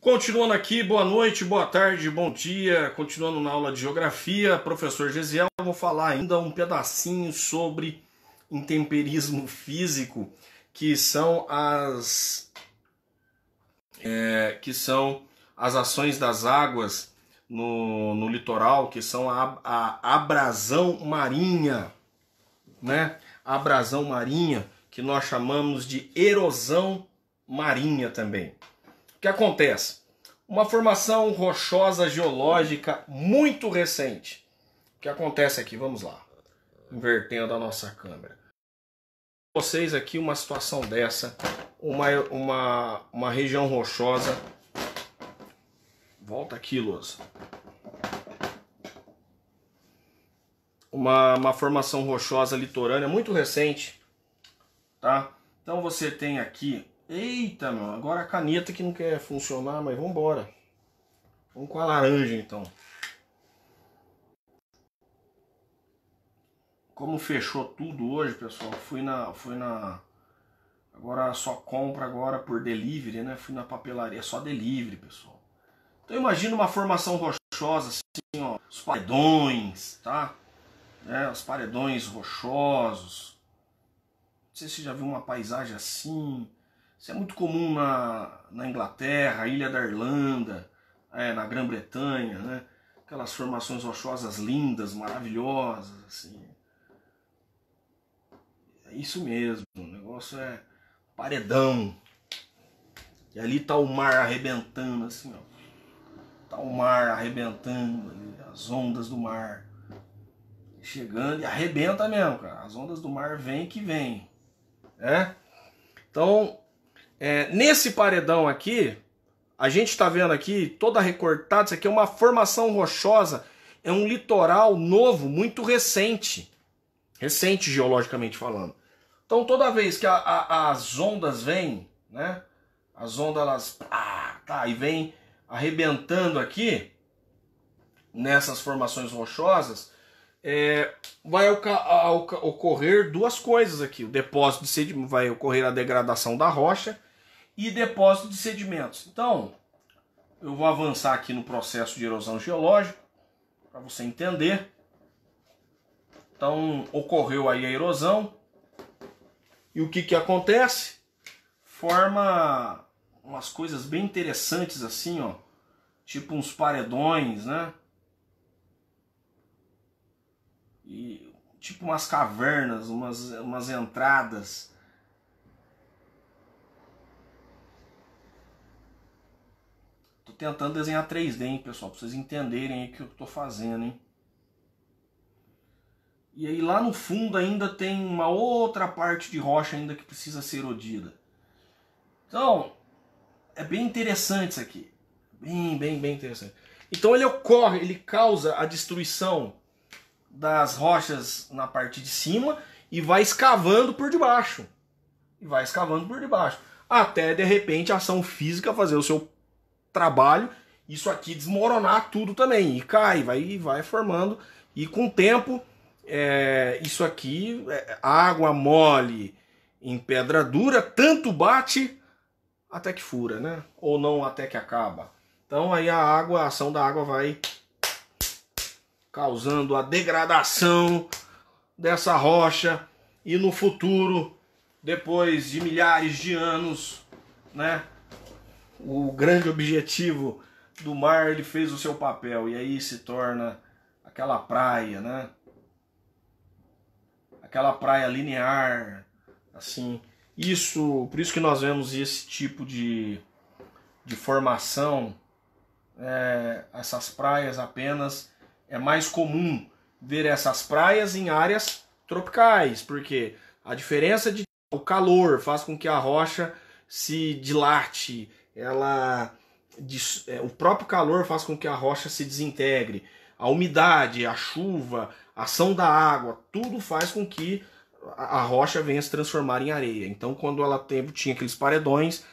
Continuando aqui, boa noite, boa tarde, bom dia. Continuando na aula de Geografia, professor Gesiel, eu vou falar ainda um pedacinho sobre intemperismo físico, que são as ações das águas no litoral, que são a abrasão marinha, né? A abrasão marinha, que nós chamamos de erosão marinha também. O que acontece? Uma formação rochosa geológica muito recente. O que acontece aqui? Vamos lá. Invertendo a nossa câmera. Vocês aqui uma situação dessa, uma região rochosa. Volta aqui, Luz. Uma formação rochosa litorânea muito recente, tá? Então você tem aqui, eita, meu, agora a caneta que não quer funcionar, mas vamos embora. Vamos com a laranja então. Como fechou tudo hoje, pessoal, fui na agora só compra agora por delivery, né? Fui na papelaria, só delivery, pessoal. Então imagina uma formação rochosa assim, ó, os paredões, tá? Os paredões rochosos. Não sei se você já viu uma paisagem assim. Isso é muito comum na Inglaterra, Ilha da Irlanda, na Grã-Bretanha, né? Aquelas formações rochosas lindas, maravilhosas, assim. É isso mesmo, o negócio é paredão. E ali tá o mar arrebentando, assim, ó. Tá o mar arrebentando ali, as ondas do mar chegando e arrebenta mesmo, cara. As ondas do mar vêm que vêm. Então, nesse paredão aqui, a gente está vendo aqui, toda recortada, isso aqui é uma formação rochosa, é um litoral novo, muito recente. Recente geologicamente falando. Então toda vez que as ondas vêm, né? As ondas, elas e vem arrebentando aqui, nessas formações rochosas, vai ocorrer duas coisas aqui. O depósito de sedimento, vai ocorrer a degradação da rocha e depósito de sedimentos. Então, eu vou avançar aqui no processo de erosão geológica, para você entender. Então, ocorreu aí a erosão. E o que acontece? Forma umas coisas bem interessantes assim, ó. Tipo uns paredões, né? E tipo umas cavernas, umas entradas. Tô tentando desenhar 3D, hein, pessoal, pra vocês entenderem aí o que eu tô fazendo, hein. E aí lá no fundo ainda tem uma outra parte de rocha ainda que precisa ser erodida. Então, é bem interessante isso aqui. Bem interessante. Então ele causa a destruição das rochas na parte de cima e vai escavando por debaixo. Até de repente a ação física fazer o seu trabalho, isso aqui desmoronar tudo também. E cai, vai formando. E com o tempo, isso aqui, água mole em pedra dura, tanto bate até que fura, né? Ou não até que acaba. Então aí a ação da água vai causando a degradação dessa rocha e no futuro, depois de milhares de anos, né, o grande objetivo do mar, ele fez o seu papel e aí se torna aquela praia, né? Aquela praia linear, assim. Por isso que nós vemos esse tipo de formação, essas praias apenas. É mais comum ver essas praias em áreas tropicais, porque a diferença de o calor faz com que a rocha se dilate, o próprio calor faz com que a rocha se desintegre, a umidade, a chuva, a ação da água, tudo faz com que a rocha venha se transformar em areia. Então quando ela tinha aqueles paredões,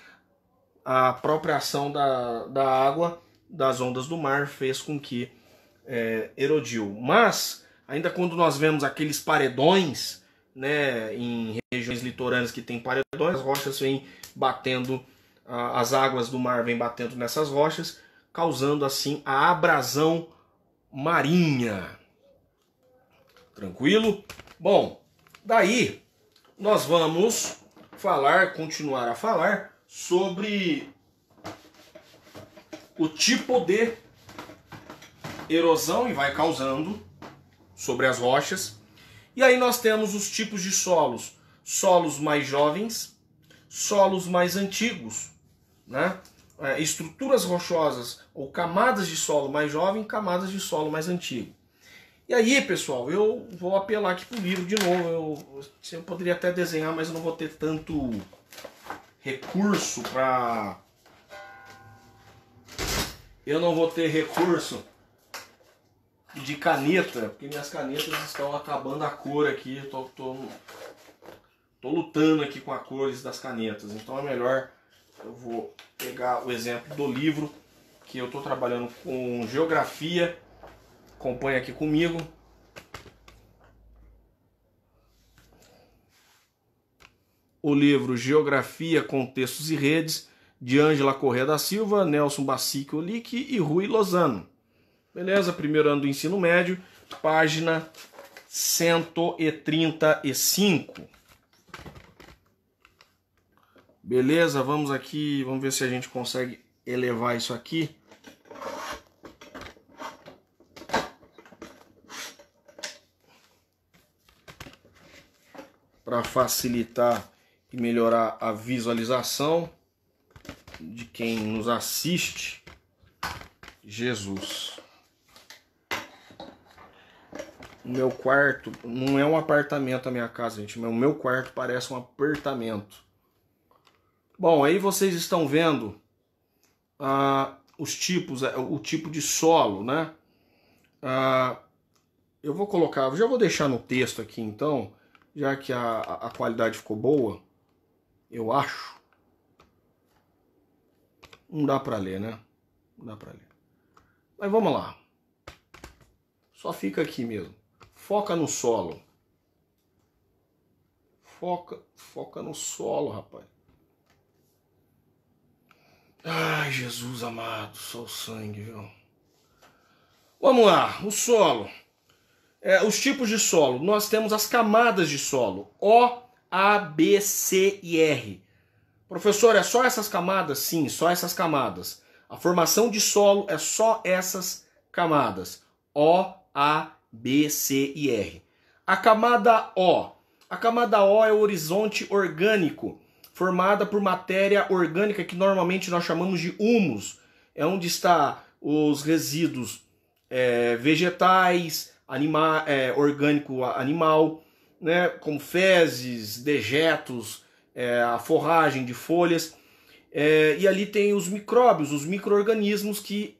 a própria ação da água, das ondas do mar, fez com que erodiu. Mas, ainda quando nós vemos aqueles paredões, né, em regiões litorâneas que tem paredões, as rochas vêm batendo as águas do mar vêm batendo nessas rochas, causando assim a abrasão marinha. Tranquilo? Bom, daí nós vamos continuar a falar sobre o tipo de erosão e vai causando sobre as rochas. E aí nós temos os tipos de solos. Solos mais jovens, solos mais antigos, né? Estruturas rochosas ou camadas de solo mais jovem, camadas de solo mais antigo. E aí, pessoal, eu vou apelar aqui para o livro de novo. Eu poderia até desenhar, mas eu não vou ter tanto recurso para... Eu não vou ter recurso de caneta, porque minhas canetas estão acabando a cor aqui. Tô lutando aqui com as cores das canetas. Então é melhor... Eu vou pegar o exemplo do livro, que eu estou trabalhando com geografia. Acompanhe aqui comigo. O livro Geografia, Contextos e Redes, de Ângela Corrêa da Silva, Nelson Bacic Olic e Rui Lozano. Beleza? Primeiro ano do ensino médio, página 135. Beleza? Vamos aqui, vamos ver se a gente consegue elevar isso aqui. Para facilitar e melhorar a visualização de quem nos assiste. Jesus. O meu quarto não é um apartamento a minha casa, gente. O meu quarto parece um apartamento. Bom, aí vocês estão vendo os tipos, o tipo de solo, né? Eu vou colocar, já vou deixar no texto aqui então, já que a qualidade ficou boa, eu acho. Não dá pra ler, né? Não dá pra ler. Mas vamos lá. Só fica aqui mesmo. Foca no solo. Foca no solo, rapaz. Ai, Jesus amado, só o sangue, viu? Vamos lá, o solo. Os tipos de solo. Nós temos as camadas de solo. O, A, B, C e R. Professor, é só essas camadas? Sim, só essas camadas. A formação de solo é só essas camadas. O, A, B, C e R. A camada O. A camada O é o horizonte orgânico, formada por matéria orgânica que normalmente nós chamamos de humus. É onde está os resíduos vegetais, orgânico animal, né, como fezes, dejetos, a forragem de folhas. E ali tem os micróbios, os micro-organismos que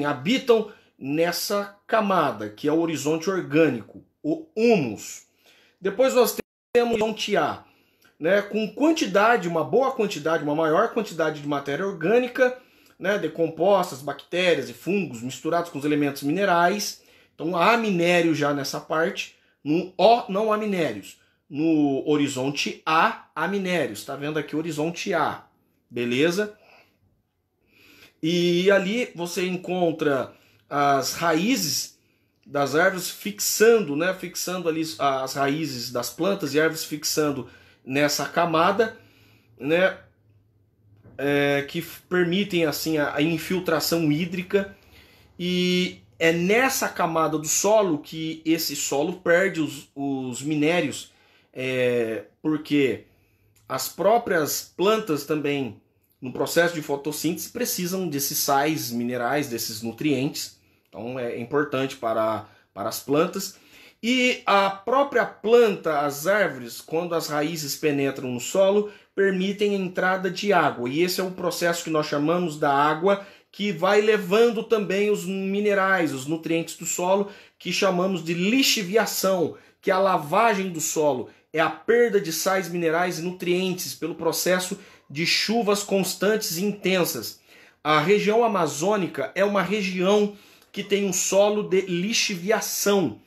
habitam nessa camada, que é o horizonte orgânico, o humus. Depois nós temos o horizonte A, né, com quantidade, uma maior quantidade de matéria orgânica, né, decompostas, bactérias e fungos misturados com os elementos minerais. Então há minério já nessa parte. No O não há minérios. No horizonte A há minérios. Está vendo aqui o horizonte A. Beleza? E ali você encontra as raízes das árvores fixando, né, fixando ali as raízes das plantas e árvores fixando nessa camada, né, que permitem assim a infiltração hídrica. E é nessa camada do solo que esse solo perde os minérios, porque as próprias plantas também, no processo de fotossíntese, precisam desses sais minerais, desses nutrientes. Então é importante para as plantas. E a própria planta, as árvores, quando as raízes penetram no solo, permitem a entrada de água. E esse é um processo que nós chamamos da água, que vai levando também os minerais, os nutrientes do solo, que chamamos de lixiviação, que é a lavagem do solo. É a perda de sais minerais e nutrientes pelo processo de chuvas constantes e intensas. A região amazônica é uma região que tem um solo de lixiviação,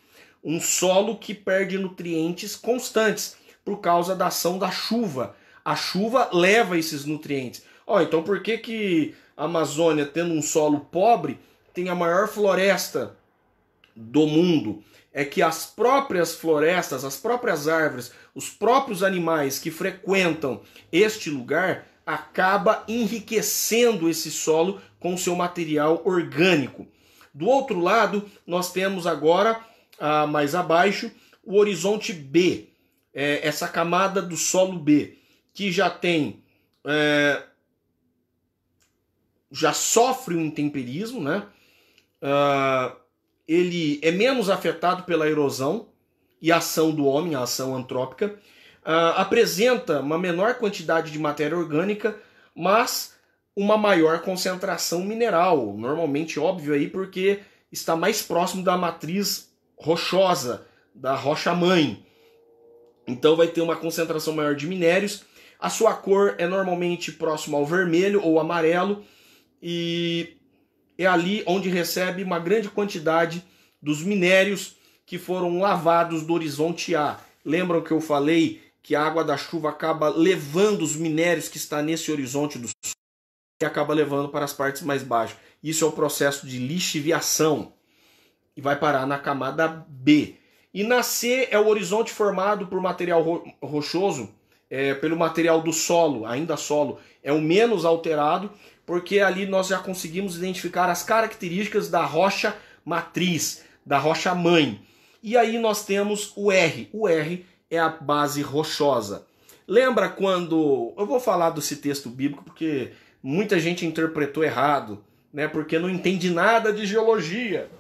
um solo que perde nutrientes constantes por causa da ação da chuva. A chuva leva esses nutrientes. Ó, então por que que a Amazônia, tendo um solo pobre, tem a maior floresta do mundo? É que as próprias florestas, as próprias árvores, os próprios animais que frequentam este lugar acaba enriquecendo esse solo com seu material orgânico. Do outro lado, nós temos agora, mais abaixo, o horizonte B, essa camada do solo B, que já tem, já sofre um intemperismo, né? Ele é menos afetado pela erosão e a ação do homem, a ação antrópica, apresenta uma menor quantidade de matéria orgânica, mas uma maior concentração mineral, normalmente óbvio aí porque está mais próximo da matriz rochosa, da rocha-mãe. Então vai ter uma concentração maior de minérios, a sua cor é normalmente próxima ao vermelho ou amarelo, e é ali onde recebe uma grande quantidade dos minérios que foram lavados do horizonte A. Lembram que eu falei que a água da chuva acaba levando os minérios que está nesse horizonte do sul e acaba levando para as partes mais baixas. Isso é o processo de lixiviação e vai parar na camada B. E na C é o horizonte formado por material rochoso, pelo material do solo, ainda solo, é o menos alterado, porque ali nós já conseguimos identificar as características da rocha matriz, da rocha mãe. E aí nós temos o R. O R é a base rochosa. Lembra quando... Eu vou falar desse texto bíblico porque muita gente interpretou errado, né? Porque não entende nada de geologia.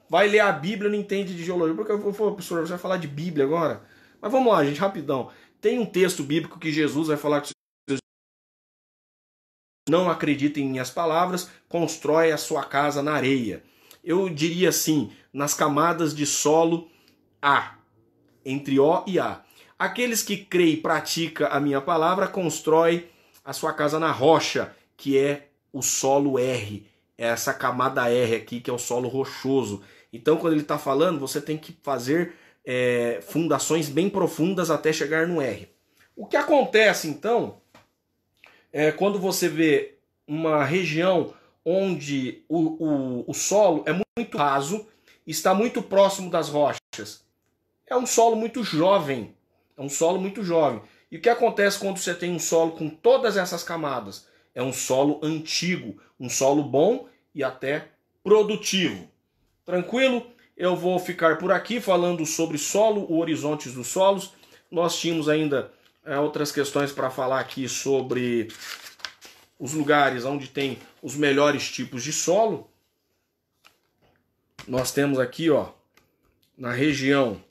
Vai ler a Bíblia e não entende de geologia. Porque eu vou falar, professor, você vai falar de Bíblia agora? Mas vamos lá, gente, rapidão. Tem um texto bíblico que Jesus vai falar que não acredita em minhas palavras, constrói a sua casa na areia. Eu diria assim, nas camadas de solo A, entre O e A. Aqueles que creem e praticam a minha palavra, constrói a sua casa na rocha, que é o solo R, é essa camada R aqui, que é o solo rochoso. Então, quando ele está falando, você tem que fazer fundações bem profundas até chegar no R. O que acontece, então, quando você vê uma região onde o solo é muito raso, está muito próximo das rochas, é um solo muito jovem. É um solo muito jovem. E o que acontece quando você tem um solo com todas essas camadas? É um solo antigo, um solo bom e até produtivo. Tranquilo? Eu vou ficar por aqui falando sobre solo, o horizonte dos solos. Nós tínhamos ainda outras questões para falar aqui sobre os lugares onde tem os melhores tipos de solo. Nós temos aqui, ó, na região,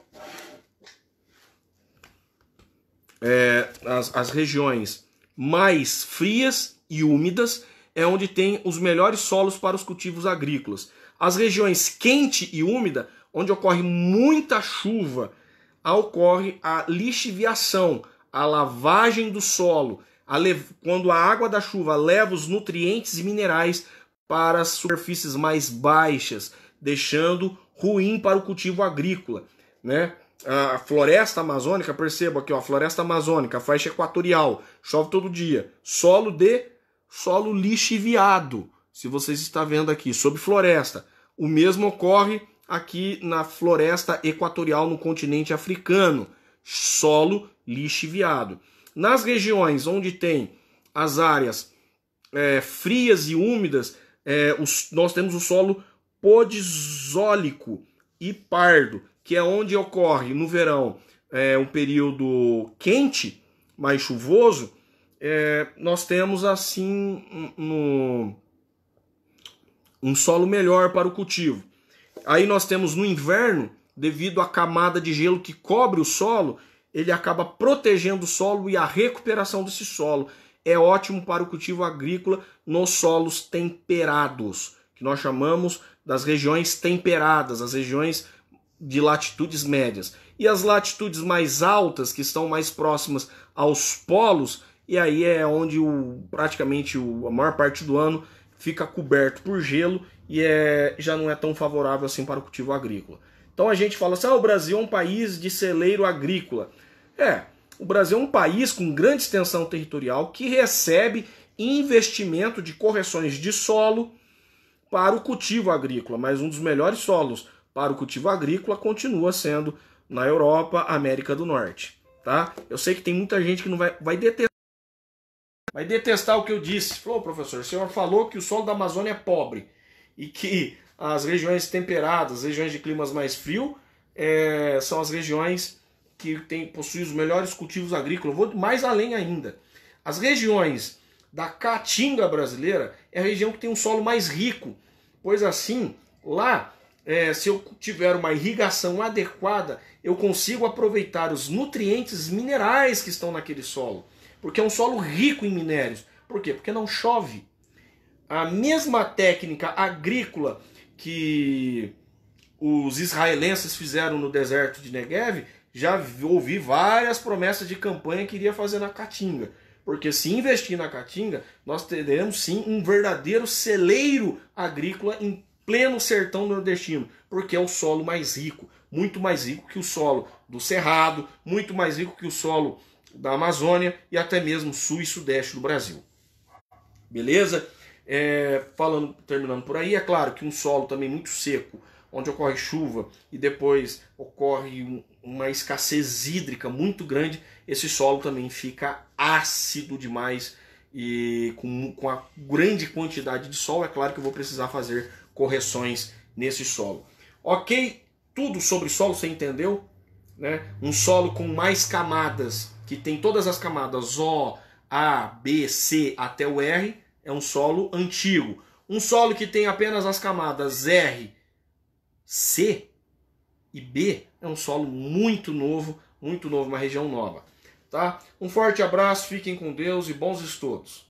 as regiões mais frias e úmidas é onde tem os melhores solos para os cultivos agrícolas. As regiões quente e úmida, onde ocorre muita chuva, ocorre a lixiviação, a lavagem do solo, quando a água da chuva leva os nutrientes e minerais para as superfícies mais baixas, deixando ruim para o cultivo agrícola, né? A floresta amazônica, perceba aqui, ó, a floresta amazônica, a faixa equatorial, chove todo dia, solo lixiviado, se vocês estão vendo aqui, sob floresta. O mesmo ocorre aqui na floresta equatorial no continente africano, solo lixiviado. Nas regiões onde tem as áreas frias e úmidas, nós temos o solo podizólico e pardo, que é onde ocorre no verão um período quente, mais chuvoso. Nós temos assim um solo melhor para o cultivo. Aí nós temos no inverno, devido à camada de gelo que cobre o solo, ele acaba protegendo o solo e a recuperação desse solo. É ótimo para o cultivo agrícola nos solos temperados, que nós chamamos das regiões temperadas, as regiões de latitudes médias. E as latitudes mais altas, que estão mais próximas aos polos, e aí é onde praticamente a maior parte do ano fica coberto por gelo e já não é tão favorável assim para o cultivo agrícola. Então a gente fala assim, o Brasil é um país de celeiro agrícola. O Brasil é um país com grande extensão territorial que recebe investimento de correções de solo para o cultivo agrícola, mas um dos melhores solos para o cultivo agrícola continua sendo na Europa, América do Norte. Tá? Eu sei que tem muita gente que não vai detestar o que eu disse. Falou, professor, o senhor falou que o solo da Amazônia é pobre e que as regiões temperadas, as regiões de climas mais frios, são as regiões que possuem os melhores cultivos agrícolas. Eu vou mais além ainda. As regiões da Caatinga brasileira é a região que tem um solo mais rico, pois assim, lá, se eu tiver uma irrigação adequada, eu consigo aproveitar os nutrientes minerais que estão naquele solo, porque é um solo rico em minérios. Por quê? Porque não chove. A mesma técnica agrícola que os israelenses fizeram no deserto de Negev, já ouvi várias promessas de campanha que iria fazer na Caatinga. Porque se investir na Caatinga, nós teremos sim um verdadeiro celeiro agrícola em pleno sertão nordestino, porque é o solo mais rico, muito mais rico que o solo do Cerrado, muito mais rico que o solo da Amazônia e até mesmo sul e sudeste do Brasil. Beleza? Terminando por aí, é claro que um solo também muito seco, onde ocorre chuva e depois ocorre uma escassez hídrica muito grande, esse solo também fica ácido demais e com a grande quantidade de sol, é claro que eu vou precisar fazer correções nesse solo. Ok? Tudo sobre solo você entendeu? Né? Um solo com mais camadas, que tem todas as camadas O, A, B, C até o R, é um solo antigo. Um solo que tem apenas as camadas R, C e B é um solo muito novo, uma região nova. Tá? Um forte abraço, fiquem com Deus e bons estudos.